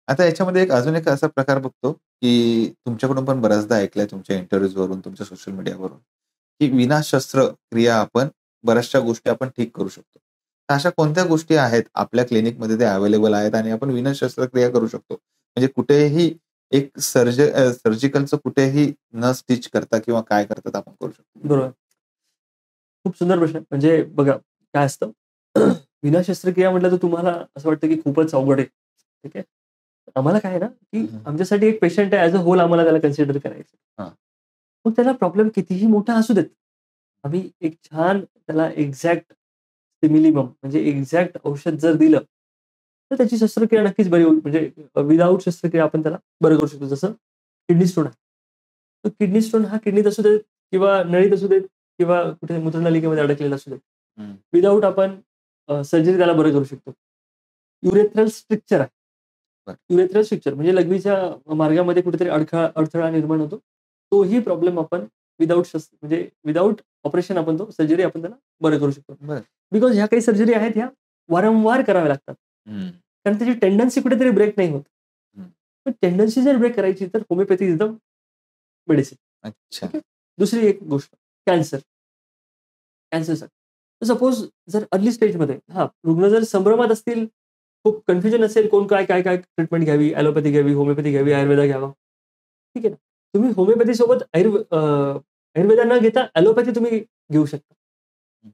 आता याच्यामध्ये अजून एक असा प्रकार बघतो, की तुमच्याकडून पण बऱ्याचदा ऐकलंय तुमच्या इंटरव्ह्यूजवरून, तुमच्या सोशल मीडियावरून, की विना शस्त्रक्रिया आपण बऱ्याचशा गोष्टी आपण ठीक करू शकतो. तर अशा कोणत्या गोष्टी आहेत आपल्या क्लिनिकमध्ये त्या अवेलेबल आहेत आणि आपण विना शस्त्रक्रिया करू शकतो? म्हणजे कुठेही एक सर्जिकलचं कुठेही न स्टिच करता किंवा काय करतात आपण करू शकतो? बरोबर. खूप सुंदर प्रश्न आहे. म्हणजे बघा, काय असतं विना शस्त्रक्रिया म्हटलं तर तुम्हाला असं वाटतं की खूपच अवघड आहे. ठीक आहे. आम्हाला काय आहे ना, की हं, आमच्यासाठी एक पेशंट आहे ॲज अ होल आम्हाला त्याला कन्सिडर करायचं. हां. मग त्याला प्रॉब्लेम कितीही मोठा असू देत. आम्ही एक छान त्याला एक्झॅक्ट सिमिलीमम म्हणजे एक्झॅक्ट औषध जर दिलं, तर त्याची शस्त्रक्रिया नक्कीच बरी होईल. म्हणजे विदाऊट शस्त्रक्रिया आपण त्याला बरं करू शकतो. जसं किडनी स्टोन आहे. तर किडनी स्टोन हा किडनीत असू देत किंवा नळीत असू देत किंवा कुठे मूत्रनलिकेमध्ये अडकलेला असू देत. हं. विदाऊट आपण सर्जरी त्याला बरं करू शकतो. युरेथ्रल स्ट्रिक्चर आहे. बरं. युरेथ्रल स्ट्रिक्चर म्हणजे लघवीच्या मार्गामध्ये कुठेतरी अडथळा निर्माण होतो. तोही प्रॉब्लेम आपण म्हणजे विदाऊट ऑपरेशन आपण तो सर्जरी आपण त्याला बरं करू शकतो. बरं. बिकॉज ह्या काही सर्जरी आहेत ह्या वारंवार कराव्या लागतात. हं, कारण त्याची टेंडन्सी कुठेतरी ब्रेक नाही होत. हं. पण टेंडन्सी जर ब्रेक करायची तर होमिओपॅथी इज द मेडिसिन. अच्छा. ठीक आहे. दुसरी एक गोष्ट कॅन्सर. कॅन्सरसाठी. तर सपोज जर अर्ली स्टेजमध्ये रुग्ण जर संभ्रमात असतील, खूप कन्फ्युजन असेल कोण काय ट्रीटमेंट घ्यावी, ॲलोपॅथी घ्यावी, होमिओपॅथी घ्यावी, आयुर्वेद घ्यावा. ठीक आहे ना. तुम्ही होमिओपॅथी सोबत आयुर्वेद न घेता ॲलोपॅथी तुम्ही घेऊ शकता.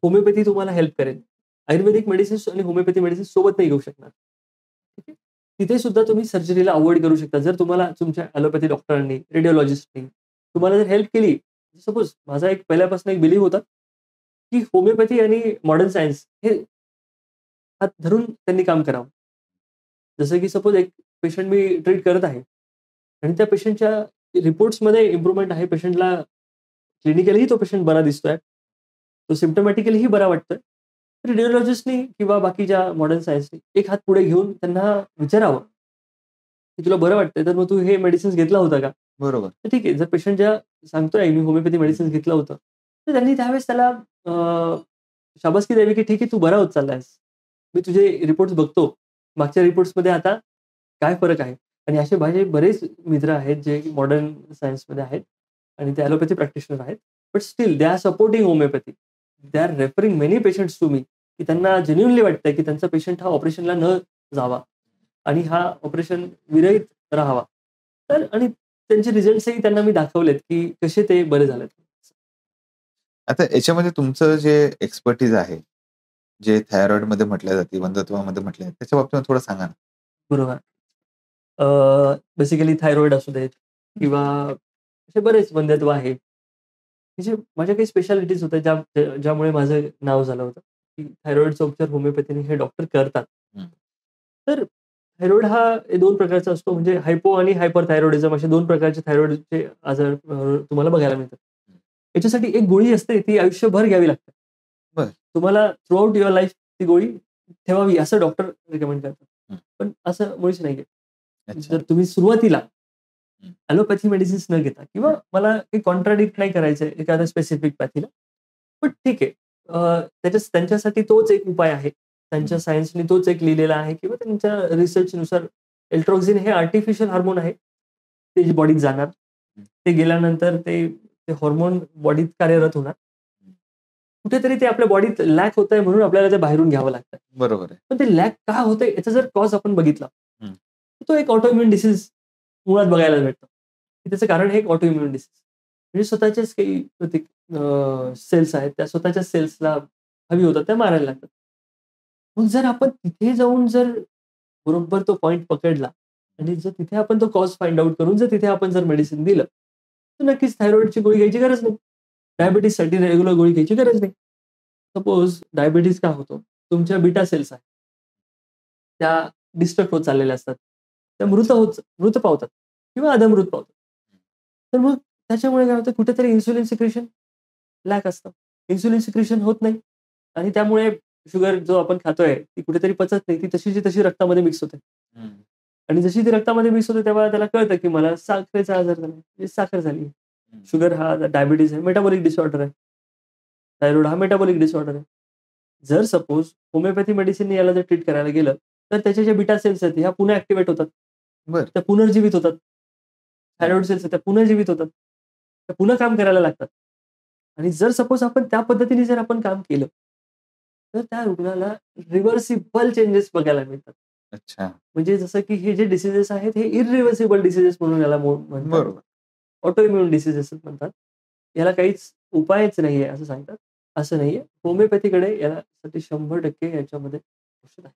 होमिओपॅथी तुम्हाला हेल्प करेल. आयुर्वेदिक मेडिसिन्स आणि होमिओपॅथी मेडिसिन्स सोबत नाही घेऊ शकणार. ठीक आहे. तिथे सुद्धा तुम्ही सर्जरीला अव्हॉइड करू शकता. जर तुम्हाला तुमच्या ॲलोपॅथी डॉक्टरांनी, रेडिओलॉजिस्टनी तुम्हाला जर हेल्प केली, सपोज माझा एक पहिल्यापासून एक बिलीव्ह होता, की होमिओपॅथी आणि मॉडर्न सायन्स हे हात धरून त्यांनी काम करावं. जसं की सपोज एक पेशंट मी ट्रीट करत आहे आणि त्या पेशंटच्या रिपोर्ट्समध्ये इम्प्रूव्हमेंट आहे. पेशंटला क्लिनिकलीही तो पेशंट बरा दिसतोय. तो सिम्प्टोमॅटिकलीही बरा वाटतोय. रेडिओलॉजिस्टनी किंवा बाकीच्या मॉडर्न सायन्सनी एक हात पुढे घेऊन त्यांना विचारावं, की "तुला बरं वाटतंय, तर मग तू हे मेडिसिन्स घेतला होता का?" बरोबर. तर ठीक आहे. जर पेशंट ज्या सांगतोय, "मी होमिओपॅथी मेडिसिन्स घेतलं होतं." तर त्यांनी त्यावेळेस त्याला शाबासकी द्यावी, की "ठीक आहे, तू बरा होत चाललायस. मी तुझे रिपोर्ट्स बघतो. मागच्या रिपोर्ट्समध्ये आता काय फरक आहे?" आणि असे माझे बरेच मित्र आहेत, जे मॉडर्न सायन्समध्ये आहेत आणि ते ॲलोपॅथी प्रॅक्टिशनर आहेत. But still they are supporting homoeopathy. They are referring many patients to me, की त्यांना जेन्युइनली वाटतंय, की त्यांचा पेशंट हा ऑपरेशनला न जावा आणि हा ऑपरेशन विरहित राहावा. तर आणि त्यांचे रिझल्ट्सही त्यांना मी दाखवलेत, की कसे ते बरे झालेत. आता याच्यामध्ये तुमचं जे एक्सपर्टीज आहे, जे थायरॉइडमध्ये म्हटल्या जाते, वंध्यत्वामध्ये म्हटल्या जाते, त्याच्या बाबतीत थोडं सांगा ना? बरोबर. बेसिकली थायरॉइड असू देत किंवा असे बरेच वंध्यत्व आहे. म्हणजे माझ्या काही स्पेशालिटीज होत्या ज्यामुळे माझं नाव झालं होतं, की थायरॉइडचा उपचार होमिओपॅथीने हे डॉक्टर करतात. हं. तर थायरॉइड हा 2 प्रकारचा असतो म्हणजे हायपो आणि हायपरथायरॉइडिझम असे 2 प्रकारचे थायरॉइडचे आजार तुम्हाला बघायला मिळतात. याच्यासाठी एक गोळी असते ती आयुष्यभर घ्यावी लागते. बरं. तुम्हाला थ्रू युअर लाईफ ती गोळी ठेवावी असं डॉक्टर रिकमेंड करतात. हं. पण असं मुळीच नाहीये. अच्छा. जर तुम्ही सुरुवातीला हं. ॲलोपॅथी मेडिसिन्स न घेता किंवा मला काही कॉन्ट्राडिक्ट नाही करायचंय एखाद्या स्पेसिफिक पॅथीला. पण ठीक आहे. त्यांच्यासाठी तोच एक उपाय आहे. त्यांच्या हं. सायन्सनी तोच एक लिहिलेला आहे किंवा त्यांच्या रिसर्चनुसार एल्ट्रोक्सिन हे आर्टिफिशियल हार्मोन आहे. ते जे बॉडीत जाणार. हं. ते गेल्यानंतर ते हार्मोन बॉडीत कार्यरत होणार. हं. कुठेतरी ते आपल्या बॉडीत लॅक होतंय म्हणून आपल्याला ते बाहेरून घ्यावं लागतं. बरोबर आहे. पण ते लॅक का होतंय याचा जर कॉज आपण बघितला, हं. तर तो एक ऑटोइम्यून डिसीज मुळात बघायला भेटतो. की त्याचं कारण हे एक ऑटोइम्यून डिसीज. म्हणजे स्वतःच्याच काही सेल्स आहेत, त्या स्वतःच्या सेल्सला हवी होतात, त्या मारायला लागतात. मग जर आपण तिथे जाऊन जर बरोबर तो पॉइंट पकडला आणि जर तिथे आपण तो कॉज फाइंड आउट करून जर तिथे आपण जर मेडिसिन दिलं, तर नक्कीच थायरॉइडची गोळी घ्यायची गरज नाही. डायबिटीजसाठी रेग्युलर गोळी घ्यायची गरज नाही. सपोज डायबिटीज का होतो? तुमच्या बीटा सेल्स आहेत. त्या डिस्ट्रक्ट होत चाललेल्या असतात. त्या अच्छा. मृत पावतात किंवा अधमृत पावतात. तर मग त्याच्यामुळे काय होतं कुठेतरी इन्सुलिन सिक्रेशन लॅक असतं. इन्सुलिन सिक्रेशन होत नाही आणि त्यामुळे शुगर जो आपण खातोय ती कुठेतरी पचत नाही. ती तशीची तशी रक्तामध्ये मिक्स होते. हं. आणि जशी ती रक्तामध्ये मिक्स होते तेव्हा त्याला कळतं, की मला साखरेचा आजार झाला. म्हणजे साखर झाली. हं. शुगर हा डायबिटीज आहे, मेटाबॉलिक डिसऑर्डर आहे. थायरॉइड हा मेटाबॉलिक डिसऑर्डर आहे. जर सपोज होमिओपॅथी मेडिसिन याला जर ट्रीट करायला गेलं, तर त्याच्या ज्या बीटा सेल्स आहेत, ह्या पुन्हा ॲक्टिव्हेट होतात. बरं. त्या पुनर्जीवित होतात. थायरॉइड सेल्स आहेत, त्या पुनर्जीवित होतात. त्या पुन्हा काम करायला लागतात. आणि जर सपोज आपण त्या पद्धतीने जर आपण काम केलं, तर त्या रुग्णाला रिव्हर्सिबल चेंजेस बघायला मिळतात. अच्छा. म्हणजे जसं की हे जे डिसीजेस आहेत, हे इर्रिव्हर्सिबल डिसीजेस म्हणून याला म्हणतात. बरोबर. ऑटोइम्युन डिसीजेस म्हणतात. याला काहीच उपायच नाहीये असं सांगतात. असं नाहीये. होमिओपॅथीकडे यासाठी 100% याच्यामध्ये औषध आहे.